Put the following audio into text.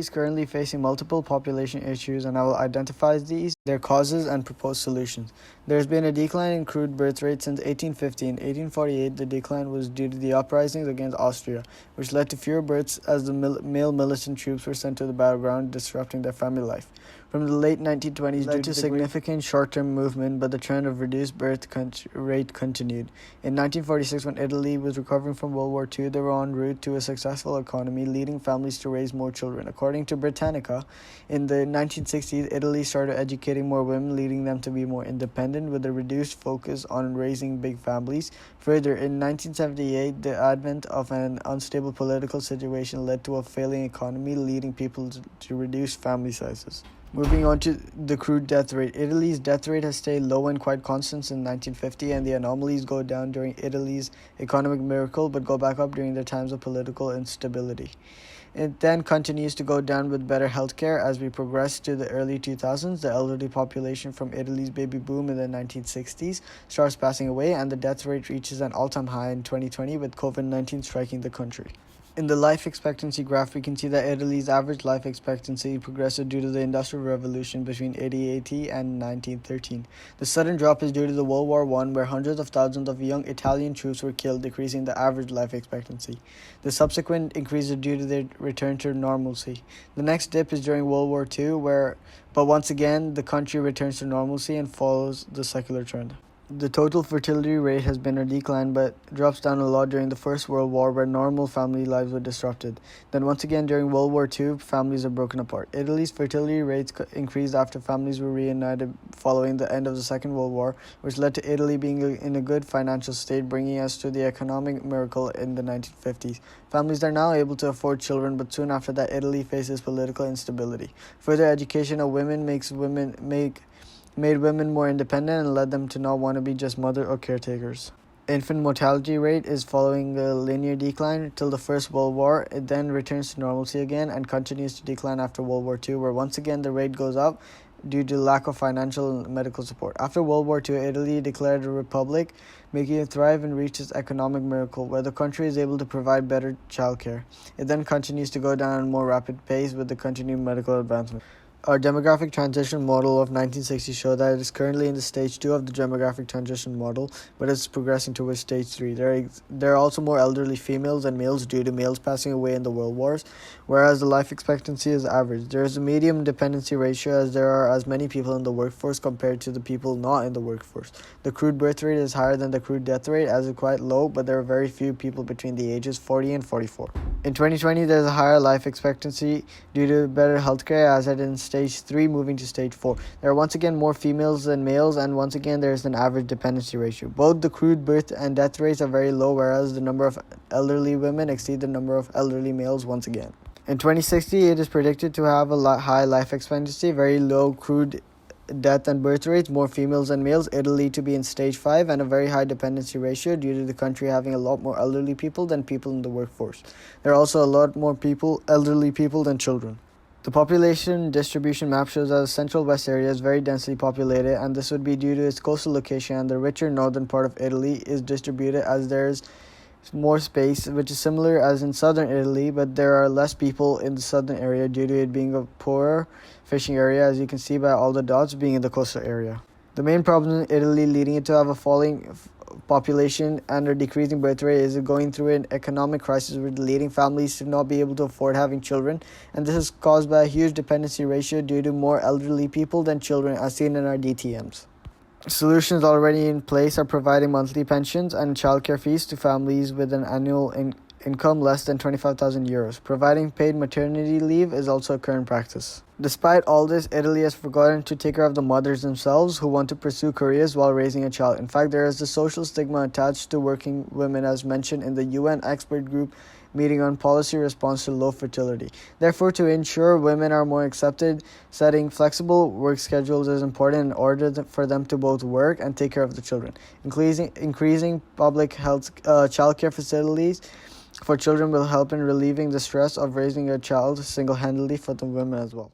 is currently facing multiple population issues, and I will identify these, their causes, and propose solutions. There has been a decline in crude birth rate since 1850. In 1848, the decline was due to the uprisings against Austria, which led to fewer births as the male militant troops were sent to the battleground, disrupting their family life. From the late 1920s, due to significant short-term movement, but the trend of reduced birth rate continued. In 1946, when Italy was recovering from World War II, they were en route to a successful economy, leading families to raise more children. According to Britannica, in the 1960s, Italy started educating more women, leading them to be more independent, with a reduced focus on raising big families. Further, in 1978, the advent of an unstable political situation led to a failing economy, leading people to reduce family sizes. Moving on to the crude death rate. Italy's death rate has stayed low and quite constant since 1950, and the anomalies go down during Italy's economic miracle but go back up during the times of political instability. It then continues to go down with better healthcare as we progress to the early 2000s. The elderly population from Italy's baby boom in the 1960s starts passing away, and the death rate reaches an all-time high in 2020 with COVID-19 striking the country. In the life expectancy graph, we can see that Italy's average life expectancy progressed due to the Industrial Revolution between 1880 and 1913. The sudden drop is due to the World War I, where hundreds of thousands of young Italian troops were killed, decreasing the average life expectancy. The subsequent increase is due to their return to normalcy. The next dip is during World War II, but once again, the country returns to normalcy and follows the secular trend. The total fertility rate has been a decline, but drops down a lot during the First World War, where normal family lives were disrupted. Then once again during World War II, families are broken apart. Italy's fertility rates increased after families were reunited following the end of the Second World War, which led to Italy being in a good financial state, bringing us to the economic miracle in the 1950s. Families are now able to afford children, but soon after that, Italy faces political instability. Further education of women made women more independent and led them to not want to be just mother or caretakers. Infant mortality rate is following a linear decline till the First World War. It then returns to normalcy again and continues to decline after World War II, where once again the rate goes up due to lack of financial and medical support. After World War II, Italy declared a republic, making it thrive and reach its economic miracle, where the country is able to provide better childcare. It then continues to go down at a more rapid pace with the continued medical advancement. Our demographic transition model of 1960 showed that it is currently in the stage 2 of the demographic transition model, but it's progressing towards stage 3. There are also more elderly females than males due to males passing away in the world wars, whereas the life expectancy is average. There is a medium dependency ratio as there are as many people in the workforce compared to the people not in the workforce. The crude birth rate is higher than the crude death rate as it's quite low, but there are very few people between the ages 40 and 44. In 2020, there's a higher life expectancy due to better healthcare as it in stage 3 moving to stage 4. There are once again more females than males, and once again there is an average dependency ratio. Both the crude birth and death rates are very low, whereas the number of elderly women exceed the number of elderly males once again. In 2060, it is predicted to have a high life expectancy, very low crude death and birth rates, more females than males, Italy to be in stage 5, and a very high dependency ratio due to the country having a lot more elderly people than people in the workforce. There are also a lot more elderly people than children. The population distribution map shows that the central west area is very densely populated, and this would be due to its coastal location, and the richer northern part of Italy is distributed as there's more space, which is similar as in southern Italy, but there are less people in the southern area due to it being a poorer fishing area, as you can see by all the dots being in the coastal area. The main problem in Italy leading it to have a falling population and a decreasing birth rate is going through an economic crisis with leading families to not be able to afford having children, and this is caused by a huge dependency ratio due to more elderly people than children as seen in our DTMs. Solutions already in place are providing monthly pensions and childcare fees to families with an annual income less than 25,000 euros. Providing paid maternity leave is also a current practice. Despite all this, Italy has forgotten to take care of the mothers themselves who want to pursue careers while raising a child. In fact, there is a social stigma attached to working women, as mentioned in the UN expert group meeting on policy response to low fertility. Therefore, to ensure women are more accepted, setting flexible work schedules is important in order for them to both work and take care of the children. Increasing public health childcare facilities for children will help in relieving the stress of raising a child single-handedly for the women as well.